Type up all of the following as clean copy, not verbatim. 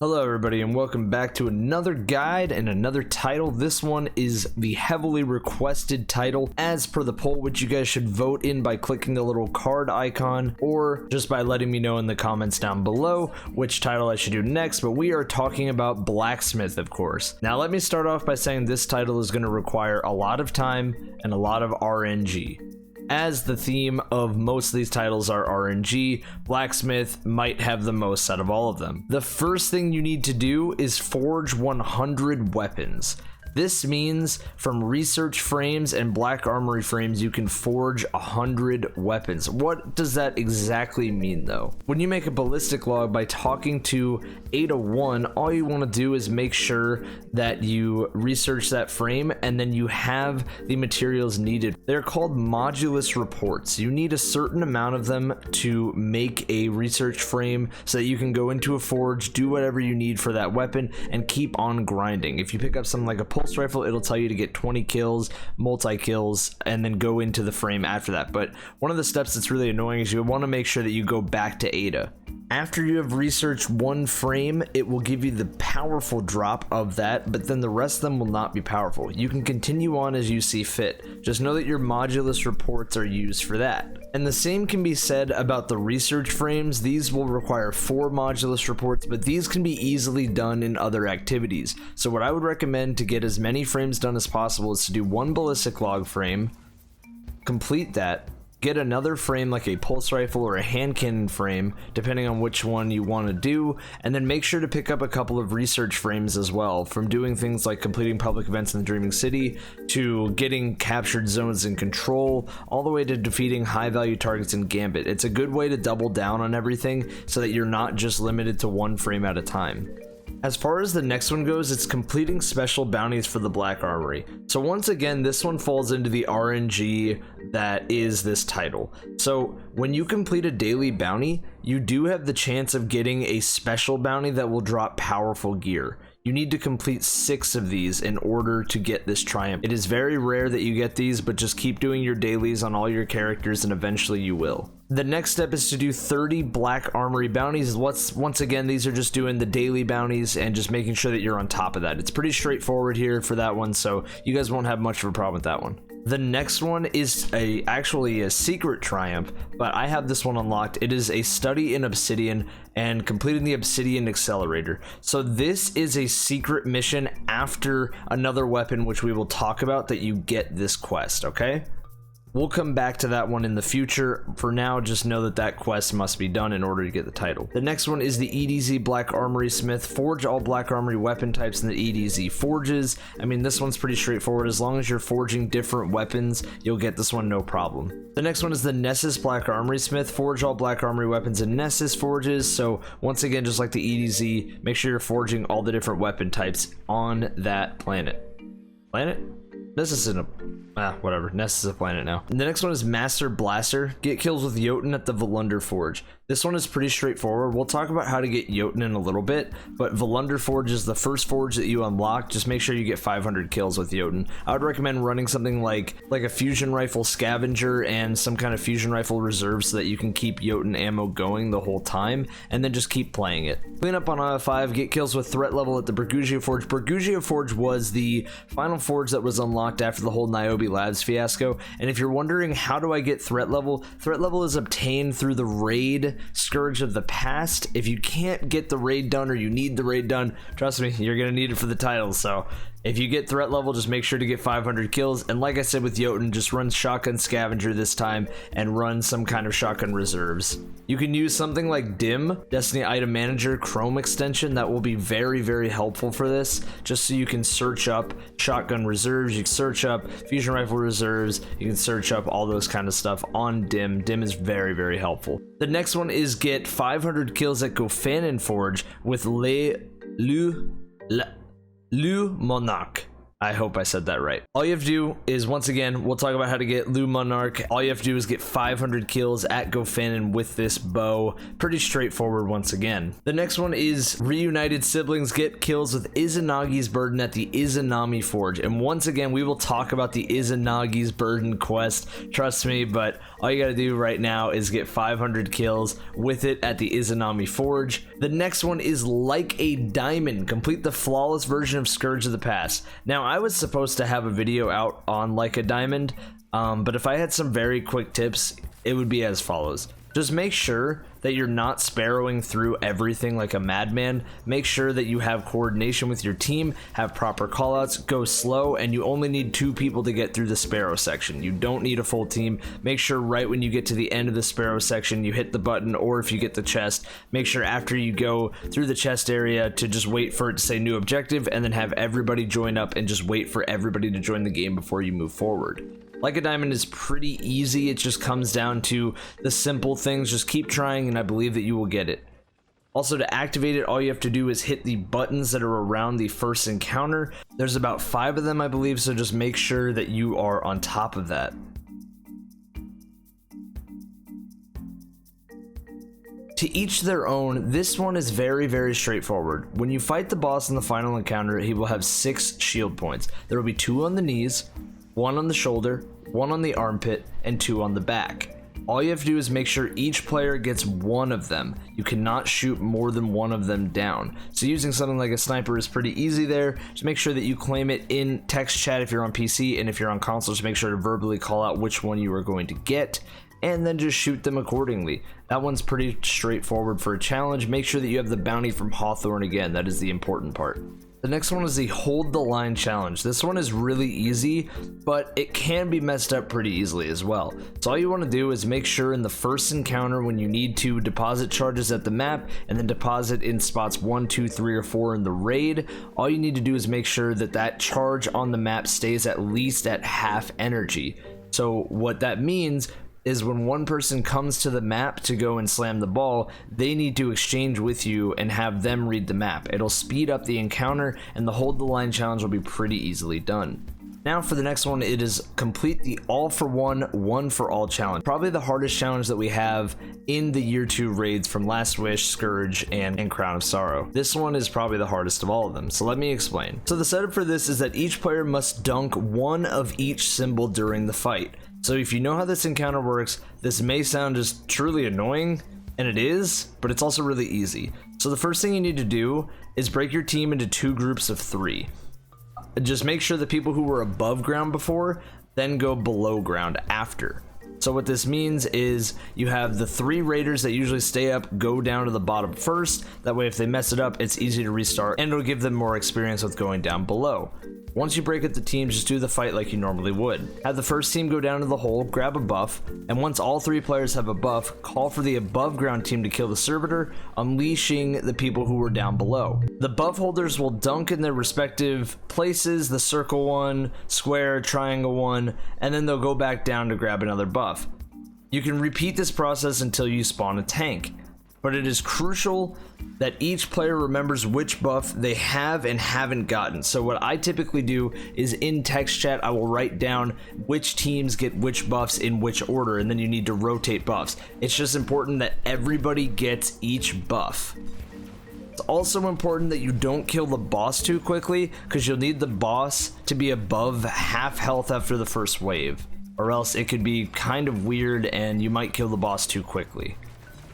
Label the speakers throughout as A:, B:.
A: Hello everybody and welcome back to another guide and another title. This one is the heavily requested title as per the poll, which you guys should vote in by clicking the little card icon or just by letting me know in the comments down below which title I should do next. But we are talking about Blacksmith, of course. Now let me start off by saying this title is going to require a lot of time and a lot of RNG. As the theme of most of these titles are RNG, Blacksmith might have the most out of all of them. The first thing you need to do is forge 100 weapons. This means from research frames and Black Armory frames, you can forge 100 weapons. What does that exactly mean though? When you make a ballistic log by talking to Ada1, all you want to do is make sure that you research that frame and then you have the materials needed. They're called modulus reports. You need a certain amount of them to make a research frame so that you can go into a forge, do whatever you need for that weapon, and keep on grinding. If you pick up something like a pulse rifle, it'll tell you to get 20 kills, multi-kills, and then go into the frame after that. But one of the steps that's really annoying is you want to make sure that you go back to Ada. After you have researched one frame, it will give you the powerful drop of that, but then the rest of them will not be powerful. You can continue on as you see fit. Just know that your modulus reports are used for that. And the same can be said about the research frames. These will require 4 modulus reports, but these can be easily done in other activities. So what I would recommend to get as many frames done as possible is to do one ballistic log frame, complete that, get another frame like a pulse rifle or a hand cannon frame, depending on which one you want to do, and then make sure to pick up a couple of research frames as well, from doing things like completing public events in the Dreaming City, to getting captured zones in Control, all the way to defeating high value targets in Gambit. It's a good way to double down on everything so that you're not just limited to one frame at a time. As far as the next one goes, it's completing special bounties for the Black Armory. So once again, this one falls into the RNG that is this title. So when you complete a daily bounty, you do have the chance of getting a special bounty that will drop powerful gear. You need to complete 6 of these in order to get this triumph. It is very rare that you get these, but just keep doing your dailies on all your characters and eventually you will. The next step is to do 30 Black Armory bounties. Once again, these are just doing the daily bounties and just making sure that you're on top of that. It's pretty straightforward here for that one, so you guys won't have much of a problem with that one. The next one is actually a secret triumph, but I have this one unlocked. It is a study in Obsidian and completing the Obsidian Accelerator. So this is a secret mission after another weapon, which we will talk about, that you get this quest, okay? We'll come back to that one in the future. For now, just know that that quest must be done in order to get the title. The next one is the EDZ Black Armory Smith. Forge all Black Armory weapon types in the EDZ Forges. I mean, this one's pretty straightforward. As long as you're forging different weapons, you'll get this one no problem. The next one is the Nessus Black Armory Smith. Forge all Black Armory weapons in Nessus Forges. So once again, just like the EDZ, make sure you're forging all the different weapon types on that planet. Nessus is whatever. Nessus is a planet now. And the next one is Master Blaster. Get kills with Jotunn at the Volunder Forge. This one is pretty straightforward. We'll talk about how to get Jotunn in a little bit, but Volunder Forge is the first forge that you unlock. Just make sure you get 500 kills with Jotunn. I would recommend running something like a fusion rifle scavenger and some kind of fusion rifle reserve so that you can keep Jotunn ammo going the whole time, and then just keep playing it. Clean up on 5, get kills with threat level at the Bergusia Forge. Bergusia Forge was the final forge that was unlocked after the whole Niobe Labs fiasco, and if you're wondering how do I get threat level is obtained through the raid Scourge of the Past. If you can't get the raid done or you need the raid done, trust me, you're gonna need it for the title. So if you get threat level, just make sure to get 500 kills. And like I said with Jotunn, just run shotgun scavenger this time and run some kind of shotgun reserves. You can use something like DIM, Destiny Item Manager Chrome extension. That will be very, very helpful for this, just so you can search up shotgun reserves, you can search up fusion rifle reserves, you can search up all those kind of stuff on DIM. DIM is very, very helpful. The next one is get 500 kills at Gofanin Forge with Le Monarque. I hope I said that right. All you have to do is, once again, we'll talk about how to get Lou Monarch. All you have to do is get 500 kills at Gofanin with this bow. Pretty straightforward once again. The next one is Reunited Siblings. Get kills with Izanagi's Burden at the Izanami Forge. And once again, we will talk about the Izanagi's Burden quest. Trust me, but all you gotta do right now is get 500 kills with it at the Izanami Forge. The next one is Like a Diamond. Complete the flawless version of Scourge of the Past. Now, I was supposed to have a video out on Like a Diamond, but if I had some very quick tips, it would be as follows. Just make sure that you're not sparrowing through everything like a madman. Make sure that you have coordination with your team, have proper callouts, go slow, and you only need 2 people to get through the sparrow section. You don't need a full team. Make sure right when you get to the end of the sparrow section, you hit the button, or if you get the chest, make sure after you go through the chest area to just wait for it to say new objective, and then have everybody join up and just wait for everybody to join the game before you move forward. Like a Diamond is pretty easy. It just comes down to the simple things. Just keep trying, and I believe that you will get it. Also, to activate it, all you have to do is hit the buttons that are around the first encounter. There's about 5 of them, I believe, so just make sure that you are on top of that. To each their own. This one is very, very straightforward. When you fight the boss in the final encounter, he will have 6 shield points. There will be 2 on the knees, 1 on the shoulder, 1 on the armpit, and 2 on the back. All you have to do is make sure each player gets 1 of them. You cannot shoot more than 1 of them down. So using something like a sniper is pretty easy there. Just make sure that you claim it in text chat if you're on PC, and if you're on console, just make sure to verbally call out which one you are going to get, and then just shoot them accordingly. That one's pretty straightforward for a challenge. Make sure that you have the bounty from Hawthorne again. That is the important part. The next one is the Hold the Line challenge. This one is really easy, but it can be messed up pretty easily as well. So all you want to do is make sure in the first encounter, when you need to deposit charges at the map and then deposit in spots 1, 2, 3, or 4 in the raid, all you need to do is make sure that that charge on the map stays at least at half energy. So what that means is when one person comes to the map to go and slam the ball, they need to exchange with you and have them read the map. It'll speed up the encounter, and the Hold the Line challenge will be pretty easily done. Now for the next one, it is complete the all for one, one for all challenge. Probably the hardest challenge that we have in the year 2 raids from Last Wish, Scourge, and Crown of Sorrow. This one is probably the hardest of all of them, so let me explain. So the setup for this is that each player must dunk 1 of each symbol during the fight. So if you know how this encounter works, this may sound just truly annoying, and it is, but it's also really easy. So the first thing you need to do is break your team into 2 groups of 3. Just make sure the people who were above ground before then go below ground after. So what this means is you have the 3 raiders that usually stay up go down to the bottom first. That way if they mess it up, it's easy to restart, and it'll give them more experience with going down below. Once you break up the teams, just do the fight like you normally would. Have the first team go down to the hole, grab a buff, and once all 3 players have a buff, call for the above ground team to kill the servitor, unleashing the people who were down below. The buff holders will dunk in their respective places, the circle one, square, triangle one, and then they'll go back down to grab another buff. You can repeat this process until you spawn a tank, but it is crucial that each player remembers which buff they have and haven't gotten. So what I typically do is in text chat, I will write down which teams get which buffs in which order, and then you need to rotate buffs. It's just important that everybody gets each buff. It's also important that you don't kill the boss too quickly, because you'll need the boss to be above half health after the first wave, or else it could be kind of weird and you might kill the boss too quickly.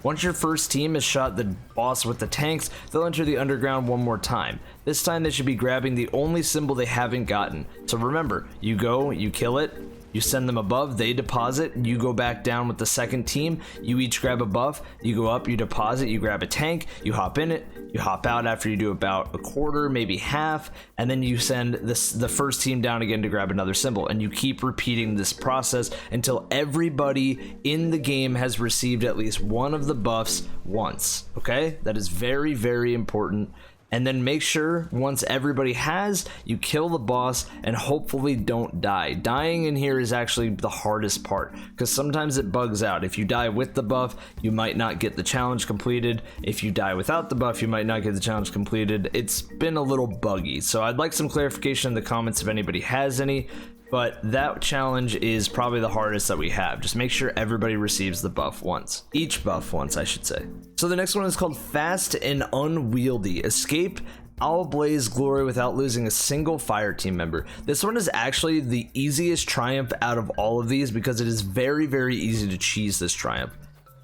A: Once your first team has shot the boss with the tanks, they'll enter the underground one more time. This time they should be grabbing the only symbol they haven't gotten. So remember, you go, you kill it, you send them above, they deposit, you go back down with the second team, you each grab a buff, you go up, you deposit, you grab a tank, you hop in it, you hop out after you do about a quarter, maybe half, and then you send the first team down again to grab another symbol, and you keep repeating this process until everybody in the game has received at least one of the buffs once, okay? That is very, very important. and then make sure once everybody has, you kill the boss and hopefully don't die. Dying in here is actually the hardest part because sometimes it bugs out. If you die with the buff, you might not get the challenge completed. If you die without the buff, you might not get the challenge completed. It's been a little buggy, so I'd like some clarification in the comments if anybody has any. But that challenge is probably the hardest that we have. Just make sure everybody receives the buff once. Each buff once, I should say. So the next one is called Fast and Unwieldy. Escape Owlblaze Glory without losing a single fire team member. This one is actually the easiest triumph out of all of these because it is very, very easy to cheese this triumph.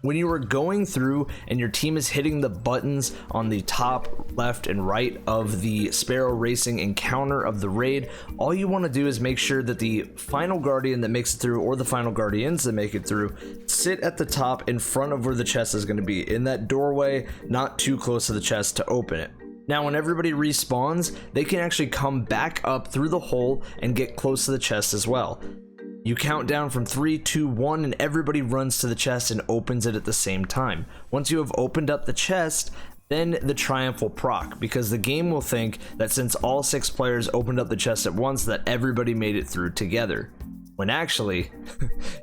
A: When you are going through and your team is hitting the buttons on the top, left, and right of the Sparrow Racing encounter of the raid, all you want to do is make sure that the final guardian that makes it through, or the final guardians that make it through, sit at the top in front of where the chest is going to be, in that doorway, not too close to the chest to open it. Now, when everybody respawns, they can actually come back up through the hole and get close to the chest as well. You count down from 3, 2, 1, and everybody runs to the chest and opens it at the same time. Once you have opened up the chest, then the triumph will proc, because the game will think that since all 6 players opened up the chest at once, that everybody made it through together. When actually,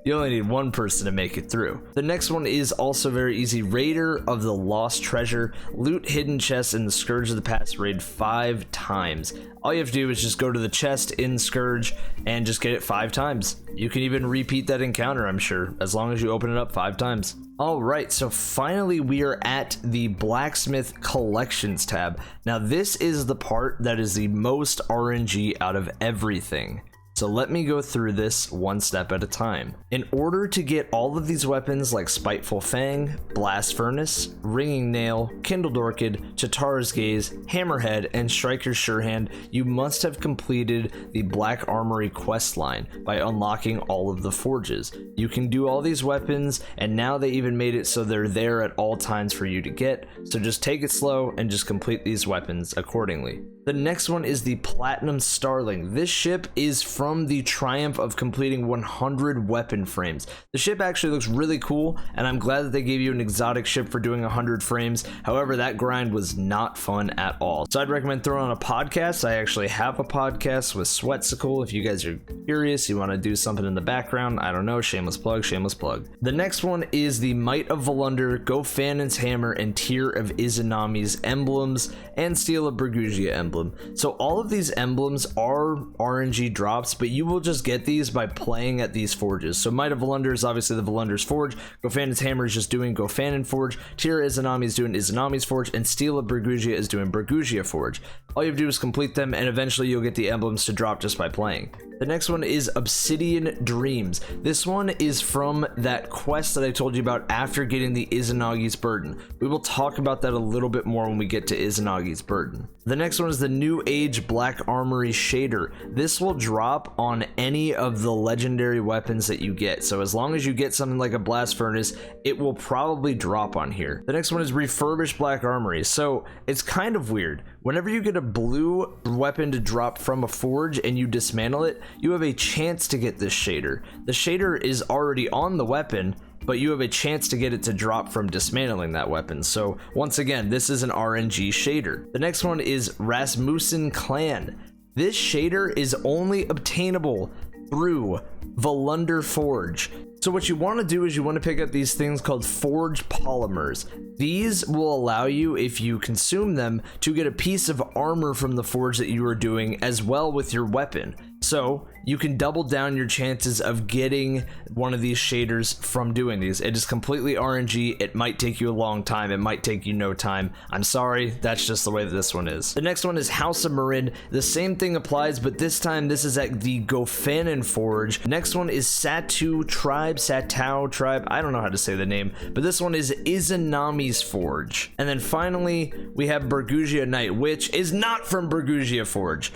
A: you only need one person to make it through. The next one is also very easy. Raider of the Lost Treasure. Loot hidden chests in the Scourge of the Past raid 5 times. All you have to do is just go to the chest in Scourge and just get it 5 times. You can even repeat that encounter, I'm sure, as long as you open it up 5 times. Alright, so finally we are at the Blacksmith Collections tab. Now this is the part that is the most RNG out of everything. So let me go through this one step at a time. In order to get all of these weapons like Spiteful Fang, Blast Furnace, Ringing Nail, Kindled Orchid, Chitara's Gaze, Hammerhead, and Striker's Surehand, you must have completed the Black Armory quest line by unlocking all of the forges. You can do all these weapons, and now they even made it so they're there at all times for you to get, so just take it slow and just complete these weapons accordingly. The next one is the Platinum Starling. This ship is from the triumph of completing 100 weapon frames. The ship actually looks really cool, and I'm glad that they gave you an exotic ship for doing 100 frames. However, that grind was not fun at all. So I'd recommend throwing on a podcast. I actually have a podcast with Sweatsicle. If you guys are curious, you want to do something in the background, I don't know, shameless plug, shameless plug. The next one is the Might of Volunder, Gofanon's Hammer, and Tear of Izanami's emblems, and Steel of Bergusia emblem. So all of these emblems are RNG drops, but you will just get these by playing at these forges. So Might of Volunder is obviously the Volunder's Forge, Gofanon's Hammer is just doing Gofanon Forge, Tear of Izanami is doing Izanami's Forge, and Steel of Bergusia is doing Bergusia Forge. All you have to do is complete them, and eventually you'll get the emblems to drop just by playing. The next one is Obsidian Dreams. This one is from that quest that I told you about after getting the Izanagi's Burden. We will talk about that a little bit more when we get to Izanagi's Burden. The next one is the New Age Black Armory Shader. This will drop on any of the legendary weapons that you get. So as long as you get something like a Blast Furnace, it will probably drop on here. The next one is Refurbished Black Armory. So it's kind of weird. Whenever you get a blue weapon to drop from a forge and you dismantle it, you have a chance to get this shader. The shader is already on the weapon, but you have a chance to get it to drop from dismantling that weapon. So once again, this is an RNG shader. The next one is Rasmussen Clan. This shader is only obtainable through Volunder Forge. So what you want to do is you want to pick up these things called Forge Polymers. These will allow you, if you consume them, to get a piece of armor from the forge that you are doing as well with your weapon. So you can double down your chances of getting one of these shaders from doing these. It is completely RNG. It might take you a long time. It might take you no time. I'm sorry. That's just the way that this one is. The next one is House of Marin. The same thing applies, but this time this is at the Gofanon Forge. Next one is Satu Tribe, Satao Tribe. I don't know how to say the name, but this one is Izanami's Forge. And then finally, we have Bergusia Knight, which is not from Bergusia Forge.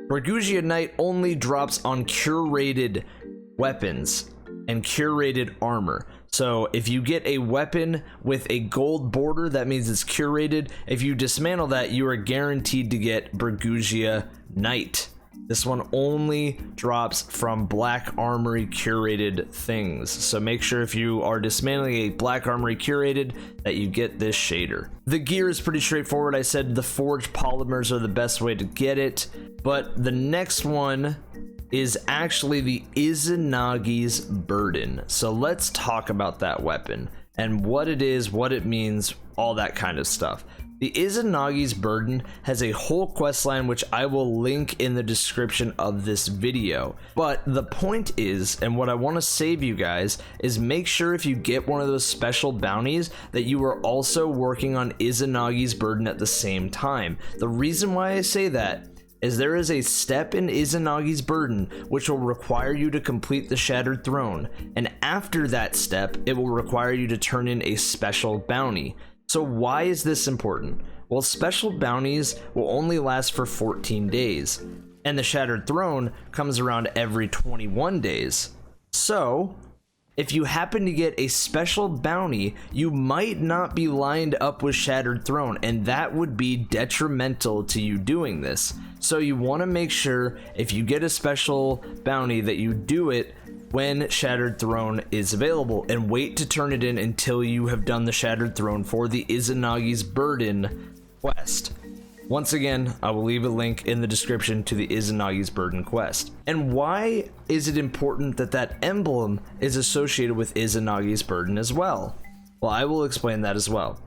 A: Bergusia Knight only drops on curated weapons and curated armor. So if you get a weapon with a gold border, that means it's curated. If you dismantle that, you are guaranteed to get Bergusia Knight. This one only drops from Black Armory curated things. So make sure if you are dismantling a Black Armory curated that you get this shader. The gear is pretty straightforward. I said the forged polymers are the best way to get it, but the next one is actually the Izanagi's Burden. So let's talk about that weapon and what it is, what it means, all that kind of stuff. The Izanagi's Burden has a whole questline which I will link in the description of this video. But the point is, and what I want to save you guys, is make sure if you get one of those special bounties that you are also working on Izanagi's Burden at the same time. The reason why I say that is there is a step in Izanagi's Burden which will require you to complete the Shattered Throne, and after that step it will require you to turn in a special bounty. So why is this important? Well, special bounties will only last for 14 days, and the Shattered Throne comes around every 21 days. So if you happen to get a special bounty, you might not be lined up with Shattered Throne, and that would be detrimental to you doing this. So you want to make sure if you get a special bounty that you do it when Shattered Throne is available, and wait to turn it in until you have done the Shattered Throne for the Izanagi's Burden quest. Once again, I will leave a link in the description to the Izanagi's Burden quest. And why is it important that that emblem is associated with Izanagi's Burden as well? Well, I will explain that as well.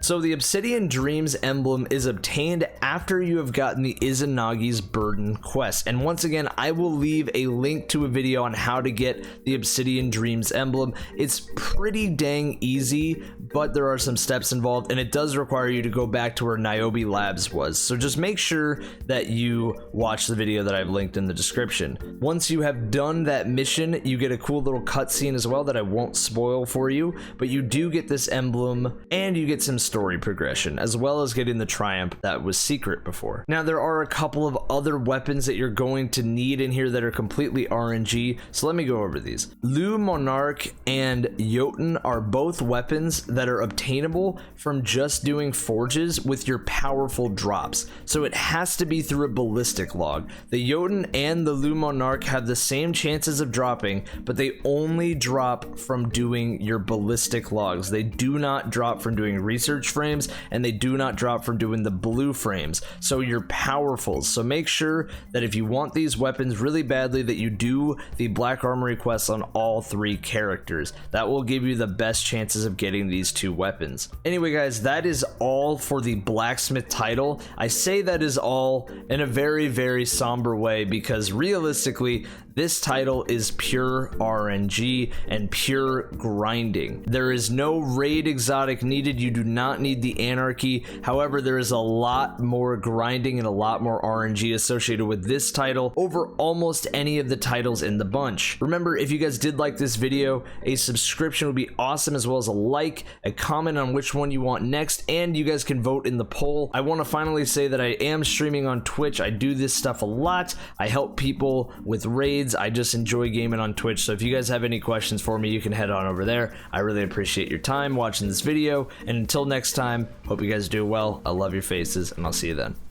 A: So the Obsidian Dreams emblem is obtained after you have gotten the Izanagi's Burden quest. And once again, I will leave a link to a video on how to get the Obsidian Dreams emblem. It's pretty dang easy, but there are some steps involved, and it does require you to go back to where Niobe Labs was. So just make sure that you watch the video that I've linked in the description. Once you have done that mission, you get a cool little cutscene as well that I won't spoil for you, but you do get this emblem, and you get some story progression, as well as getting the triumph that was secret before. Now, there are a couple of other weapons that you're going to need in here that are completely RNG, so let me go over these. Monarque and Jotunn are both weapons that are obtainable from just doing forges with your powerful drops, so it has to be through a ballistic log. The Jotunn and the Monarque have the same chances of dropping, but they only drop from doing your ballistic logs. They do not drop from doing research frames, and they do not drop from doing the blue frames, so you're powerful. So make sure that if you want these weapons really badly, that you do the Black Armory quests on all three characters. That will give you the best chances of getting these two weapons. Anyway guys, that is all for the Blacksmith title. I say that is all in a very, very somber way, because realistically this title is pure RNG and pure grinding. There is no raid exotic needed. You do not need the anarchy. However, there is a lot more grinding and a lot more RNG associated with this title over almost any of the titles in the bunch. Remember, if you guys did like this video, a subscription would be awesome, as well as a like, a comment on which one you want next, and you guys can vote in the poll. I want to finally say that I am streaming on Twitch. I do this stuff a lot. I help people with raids. I just enjoy gaming on Twitch, so if you guys have any questions for me, you can head on over there. I really appreciate your time watching this video, and until next time, hope you guys do well. I love your faces, and I'll see you then.